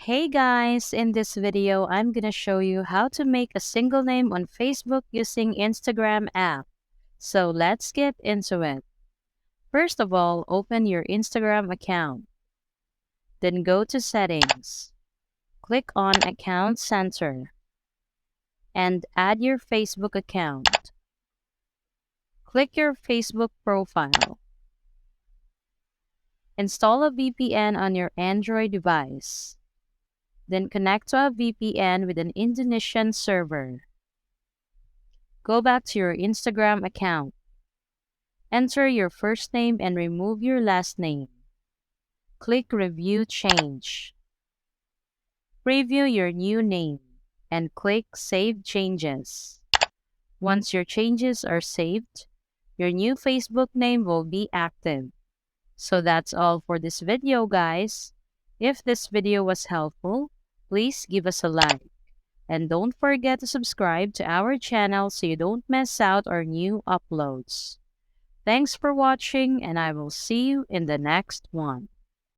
Hey guys, in this video, I'm gonna show you how to make a single name on Facebook using Instagram app. So let's get into it. First of all, open your Instagram account. Then go to Settings. Click on Account Center and add your Facebook account. Click your Facebook profile. Install a VPN on your Android device. Then connect to a VPN with an Indonesian server. Go back to your Instagram account. Enter your first name and remove your last name. Click Review Change. Preview your new name and click Save Changes. Once your changes are saved, your new Facebook name will be active. So that's all for this video, guys. If this video was helpful, please give us a like. And don't forget to subscribe to our channel so you don't miss out our new uploads. Thanks for watching, and I will see you in the next one.